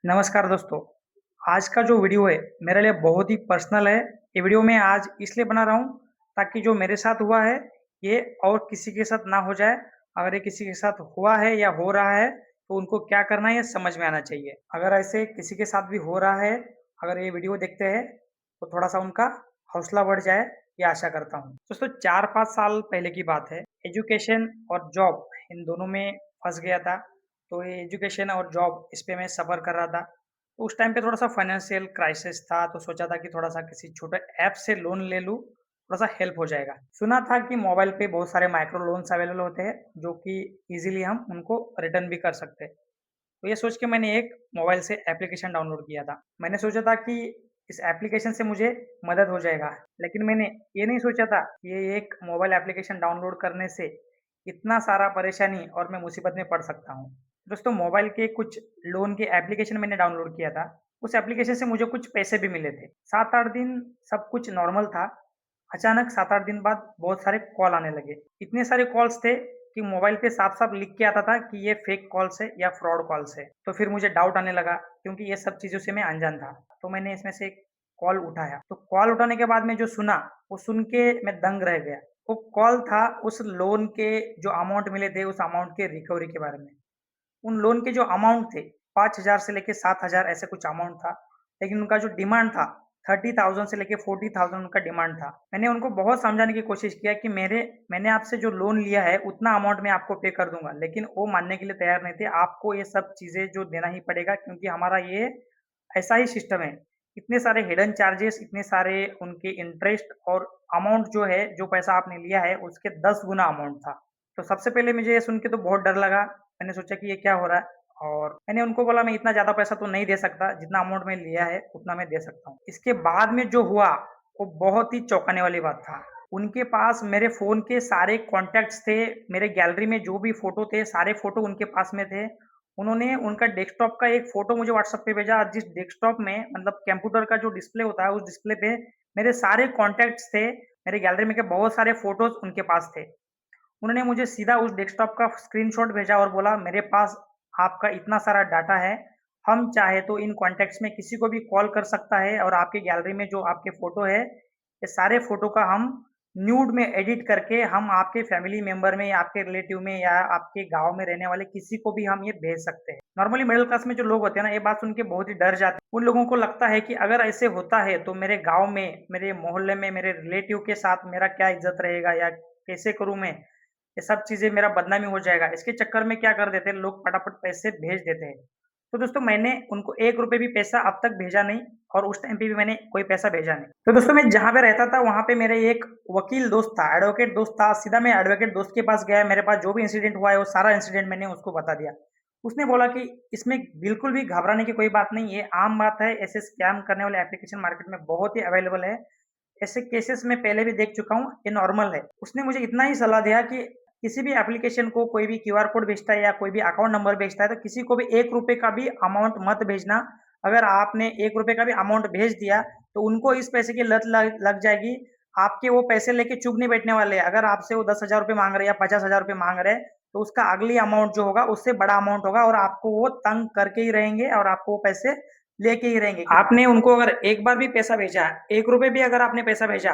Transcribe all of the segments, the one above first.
नमस्कार दोस्तों। आज का जो वीडियो है मेरे लिए बहुत ही पर्सनल है। ये वीडियो मैं आज इसलिए बना रहा हूँ ताकि जो मेरे साथ हुआ है ये और किसी के साथ ना हो जाए। अगर ये किसी के साथ हुआ है या हो रहा है तो उनको क्या करना है ये समझ में आना चाहिए। अगर ऐसे किसी के साथ भी हो रहा है, अगर ये वीडियो देखते हैं तो थोड़ा-सा उनका हौसला बढ़ जाए, ये आशा करता हूँ। दोस्तों 4-5 साल पहले की बात है। एजुकेशन और जॉब इन दोनों में फँस गया था। तो ये एजुकेशन और जॉब इस पे मैं सफ़र कर रहा था। तो उस टाइम पे थोड़ा-सा फाइनेंशियल क्राइसिस था, तो सोचा था कि थोड़ा-सा किसी छोटे ऐप से लोन ले लूँ, थोड़ा-सा हेल्प हो जाएगा। सुना था कि मोबाइल पे बहुत सारे माइक्रो लोन्स अवेलेबल होते हैं, जो कि ईज़िली हम उनको रिटर्न भी कर सकते हैं। तो ये सोच के मैंने एक मोबाइल से एप्लीकेशन डाउनलोड किया था। मैंने सोचा था कि इस एप्लीकेशन से मुझे मदद हो जाएगा, लेकिन मैंने ये नहीं सोचा था कि ये एक मोबाइल एप्लीकेशन डाउनलोड करने से इतना सारा परेशानी और मैं मुसीबत में पड़ सकता हूँ। दोस्तों मोबाइल के कुछ लोन के एप्लीकेशन मैंने डाउनलोड किया था। उस एप्लीकेशन से मुझे कुछ पैसे भी मिले थे। 7-8 दिन सब कुछ नॉर्मल था। अचानक 7-8 दिन बाद बहुत सारे कॉल आने लगे। इतने सारे कॉल्स थे कि मोबाइल पे साफ-साफ लिख के आता था कि ये फेक कॉल्स है या फ्रॉड कॉल्स है। तो फिर मुझे डाउट आने लगा क्योंकि ये सब चीज़ों से मैं अनजान था। तो मैंने इसमें से एक कॉल उठाया। तो कॉल उठाने के बाद में जो सुना, वो सुन के मैं दंग रह गया। वो कॉल था उस लोन के जो अमाउंट मिले थे, उस अमाउंट के रिकवरी के बारे में। उन लोन के जो अमाउंट थे 5,000 से लेके 7,000 ऐसे कुछ अमाउंट था। लेकिन उनका जो डिमांड था 30,000 से लेके 40,000 उनका डिमांड था। मैंने उनको बहुत समझाने की कोशिश किया कि मैंने आपसे जो लोन लिया है उतना अमाउंट मैं आपको पे कर दूँगा। लेकिन वो मानने के लिए तैयार नहीं थे। आपको ये सब चीज़ें जो देना ही पड़ेगा क्योंकि हमारा ये ऐसा ही सिस्टम है। इतने सारे हिडन चार्जेस, इतने सारे उनके इंटरेस्ट और अमाउंट जो है, जो पैसा आपने लिया है उसके 10 गुना अमाउंट था। तो सबसे पहले मुझे ये सुन के तो बहुत डर लगा। मैंने सोचा कि ये क्या हो रहा है? और मैंने उनको बोला मैं इतना ज़्यादा पैसा तो नहीं दे सकता, जितना अमाउंट मैं लिया है उतना मैं दे सकता हूँ। इसके बाद में जो हुआ, वो बहुत ही चौंकाने वाली बात था। उनके पास मेरे फ़ोन के सारे कॉन्टैक्ट्स थे, मेरे गैलरी में जो भी फ़ोटो थे, सारे फ़ोटो उनके पास में थे। उन्होंने उनका डेस्कटॉप का एक फ़ोटो मुझे व्हाट्सएप पे भेजा, जिस डेस्कटॉप में मतलब कंप्यूटर का जो डिस्प्ले होता है, उस डिस्प्ले पे मेरे सारे कॉन्टैक्ट्स थे, मेरे गैलरी में के बहुत सारे फ़ोटोज़ उनके पास थे। उन्होंने मुझे सीधा उस डेस्कटॉप का स्क्रीनशॉट भेजा और बोला मेरे पास आपका इतना सारा डाटा है, हम चाहे तो इन कॉन्टैक्ट्स में किसी को भी कॉल कर सकता है और आपके गैलरी में जो आपके फ़ोटो है, ये सारे फ़ोटो का हम न्यूड में एडिट करके हम आपके फैमिली मेंबर में या आपके रिलेटिव में या आपके गाँव में रहने वाले किसी को भी हम ये भेज सकते हैं। नॉर्मली मिडल क्लास में जो लोग होते हैं ना, ये बात सुन के बहुत ही डर जाते हैं। उन लोगों को लगता है कि अगर ऐसे होता है तो मेरे गाँव में, मेरे मोहल्ले में, मेरे रिलेटिव के साथ मेरा क्या इज़्ज़त रहेगा या कैसे करूँ मैं? ये सब चीज़ें मेरा बदनामी हो जाएगा। इसके चक्कर में क्या कर देते हैं लोग फटाफट पैसे भेज देते हैं। तो दोस्तों मैंने उनको ₹1 भी पैसा अब तक भेजा नहीं और उस टाइम पे भी मैंने कोई पैसा भेजा नहीं। तो दोस्तों मैं जहाँ पे रहता था वहाँ पे मेरे एक वकील दोस्त था, एडवोकेट दोस्त था। सीधा मैं एडवोकेट दोस्त के पास गया, मेरे पास जो भी इंसिडेंट हुआ है वो सारा इंसिडेंट मैंने उसको बता दिया। उसने बोला कि इसमें बिल्कुल भी घबराने की कोई बात नहीं है, आम बात है, ऐसे स्कैम करने वाले एप्लीकेशन मार्केट में बहुत ही अवेलेबल है। ऐसे केसेस मैं पहले भी देख चुका हूँ, ये नॉर्मल है। उसने मुझे इतना ही सलाह दिया कि किसी भी एप्लीकेशन को कोई भी क्यूआर कोड भेजता है या कोई भी अकाउंट नंबर भेजता है तो किसी को भी ₹1 का भी अमाउंट मत भेजना। अगर आपने ₹1 का भी अमाउंट भेज दिया तो उनको इस पैसे की लत लग लग जाएगी। आपके वो पैसे लेके चुप नहीं बैठने वाले हैं। अगर आपसे वो ₹10,000 माँग रहे हैं या ₹50,000 माँग रहे हैं तो उसका अगली अमाउंट जो होगा उससे बड़ा अमाउंट होगा और आपको वो तंग करके ही रहेंगे और आपको वो पैसे लेके ही रहेंगे। आपने उनको अगर एक बार भी पैसा भेजा, ₹1 भी अगर आपने पैसा भेजा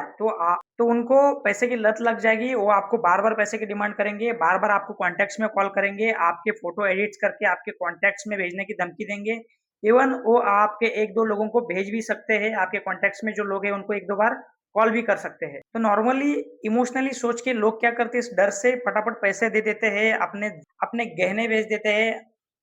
तो उनको पैसे की लत लग जाएगी। वो आपको बार-बार पैसे की डिमांड करेंगे, बार-बार आपको कॉन्टैक्ट्स में कॉल करेंगे, आपके फ़ोटो एडिट्स करके आपके कॉन्टैक्ट्स में भेजने की धमकी देंगे। इवन वो आपके 1-2 लोगों को भेज भी सकते हैं, आपके कॉन्टैक्ट्स में जो लोग हैं उनको 1-2 बार कॉल भी कर सकते हैं। तो नॉर्मली इमोशनली सोच के लोग क्या करते हैं इस डर से फटाफट पैसे दे देते हैं, अपने अपने गहने बेच देते हैं,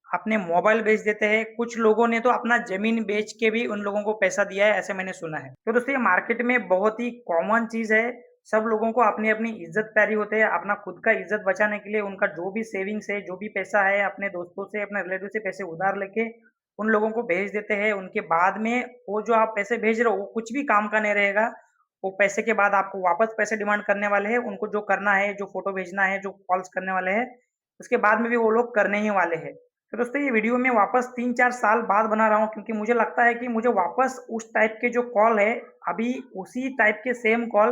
अपने मोबाइल बेच देते हैं। कुछ लोगों ने तो अपना ज़मीन बेच के भी उन लोगों को पैसा दिया है, ऐसे मैंने सुना है। तो दोस्तों ये मार्केट में बहुत ही कॉमन चीज़ है। सब लोगों को अपनी-अपनी इज़्ज़त प्यारी होती है। अपना खुद का इज़्ज़त बचाने के लिए उनका जो भी सेविंग्स है, जो भी पैसा है, अपने दोस्तों से, अपने रिलेटिव से पैसे उधार लेके उन लोगों को भेज देते हैं। उनके बाद में वो जो आप पैसे भेज रहे हो, वो कुछ भी काम का नहीं रहेगा। वो पैसे के बाद आपको वापस पैसे डिमांड करने वाले हैं। उनको जो करना है, जो फ़ोटो भेजना है, जो कॉल्स करने वाले हैं, उसके बाद में भी वो लोग करने ही वाले हैं। तो दोस्तों ये वीडियो मैं वापस 3-4 साल बाद बना रहा हूँ क्योंकि मुझे लगता है कि मुझे वापस उस टाइप के जो कॉल है, अभी उसी टाइप के सेम कॉल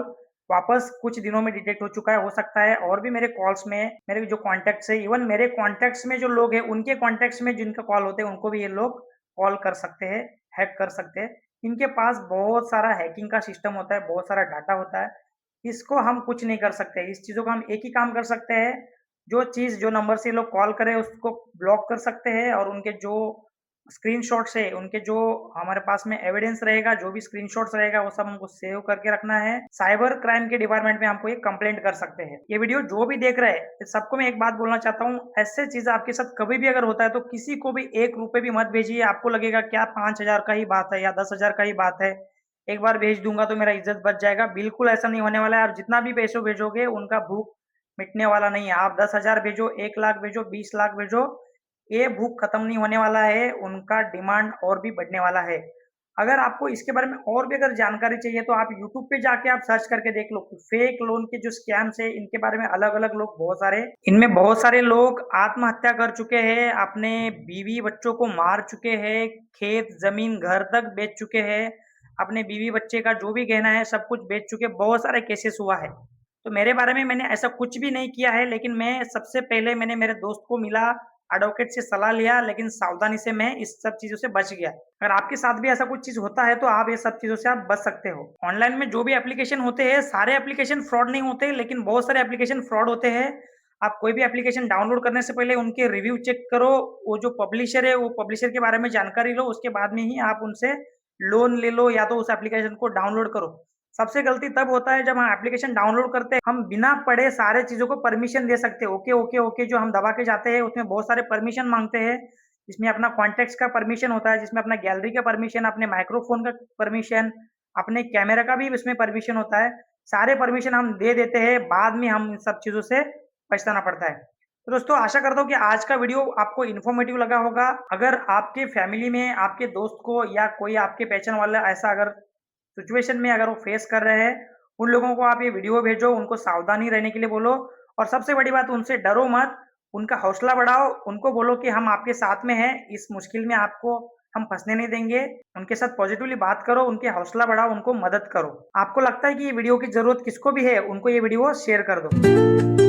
वापस कुछ दिनों में डिटेक्ट हो चुका है। हो सकता है और भी मेरे कॉल्स में मेरे जो कॉन्टैक्ट्स है, इवन मेरे कॉन्टैक्ट्स में जो लोग हैं, उनके कॉन्टैक्ट्स में जिनका कॉल होते हैं, उनको भी ये लोग कॉल कर सकते हैं, हैक कर सकते हैं। इनके पास बहुत सारा हैकिंग का सिस्टम होता है, बहुत सारा डाटा होता है। इसको हम कुछ नहीं कर सकते। इस चीज़ों का हम एक ही काम कर सकते हैं, जो चीज़ जो नंबर से ये लोग कॉल करें उसको ब्लॉक कर सकते हैं और उनके जो स्क्रीनशॉट्स है, उनके जो हमारे पास में एविडेंस रहेगा, जो भी स्क्रीनशॉट्स रहेगा वो सब हमको सेव करके रखना है। साइबर क्राइम के डिपार्टमेंट में हमको एक कंप्लेंट कर सकते हैं। ये वीडियो जो भी देख रहे हैं सबको मैं एक बात बोलना चाहता हूँ, ऐसे चीज आपके साथ कभी भी अगर होता है तो किसी को भी 1 रुपए भी मत भेजिए। आपको लगेगा क्या 5,000 का ही बात है या 10,000 का ही बात है, एक बार भेज दूंगा तो मेरा इज्जत बच जाएगा। बिल्कुल ऐसा नहीं होने वाला है। आप जितना भी पैसों भेजोगे उनका भूख मिटने वाला नहीं है। आप 10,000 भेजो, 1 लाख भेजो, 20 लाख भेजो, ये भूख खत्म नहीं होने वाला है। उनका डिमांड और भी बढ़ने वाला है। अगर आपको इसके बारे में और भी अगर जानकारी चाहिए तो आप यूट्यूब पे जाके आप सर्च करके देख लो। फेक लोन के जो स्कैम्स है इनके बारे में अलग अलग लोग बहुत सारे, इनमें बहुत सारे लोग आत्महत्या कर चुके हैं, अपने बीवी बच्चों को मार चुके हैं, खेत जमीन घर तक बेच चुके हैं, अपने बीवी बच्चे का जो भी गहना है सब कुछ बेच चुके। बहुत सारे केसेस हुआ है। तो मेरे बारे में मैंने ऐसा कुछ भी नहीं किया है, लेकिन मैं सबसे पहले मैंने मेरे दोस्त को मिला, एडवोकेट से सलाह लिया, लेकिन सावधानी से मैं इस सब चीज़ों से बच गया। अगर आपके साथ भी ऐसा कुछ चीज़ होता है तो आप ये सब चीज़ों से आप बच सकते हो। ऑनलाइन में जो भी एप्लीकेशन होते हैं सारे एप्लीकेशन फ्रॉड नहीं होते, लेकिन बहुत सारे एप्लीकेशन फ्रॉड होते हैं। आप कोई भी एप्लीकेशन डाउनलोड करने से पहले उनके रिव्यू चेक करो, वो जो पब्लिशर है वो पब्लिशर के बारे में जानकारी लो, उसके बाद में ही आप उनसे लोन ले लो या तो उस एप्लीकेशन को डाउनलोड करो। सबसे गलती तब होता है जब हम एप्लीकेशन डाउनलोड करते हैं, हम बिना पढ़े सारे चीज़ों को परमिशन दे सकते हैं। ओके, ओके, ओके जो हम दबा के जाते हैं उसमें बहुत सारे परमिशन माँगते हैं। जिसमें अपना कॉन्टेक्ट्स का परमिशन होता है, जिसमें अपना गैलरी का परमिशन, अपने माइक्रोफ़ोन का परमिशन, अपने कैमरा का भी उसमें परमिशन होता है। सारे परमिशन हम दे देते हैं, बाद में हम इन सब चीज़ों से पछताना पड़ता है। तो दोस्तों आशा करता हूँ कि आज का वीडियो आपको इन्फॉर्मेटिव लगा होगा। अगर आपके फैमिली में आपके दोस्त को या कोई आपके पहचान वाला ऐसा अगर सिचुएशन में अगर वो फेस कर रहे हैं, उन लोगों को आप ये वीडियो भेजो, उनको सावधानी रहने के लिए बोलो और सबसे बड़ी बात उनसे डरो मत, उनका हौसला बढ़ाओ, उनको बोलो कि हम आपके साथ में हैं, इस मुश्किल में आपको हम फँसने नहीं देंगे। उनके साथ पॉजिटिवली बात करो, उनके हौसला बढ़ाओ, उनको मदद करो। आपको लगता है कि ये वीडियो की ज़रूरत किसको भी है, उनको ये वीडियो शेयर कर दो।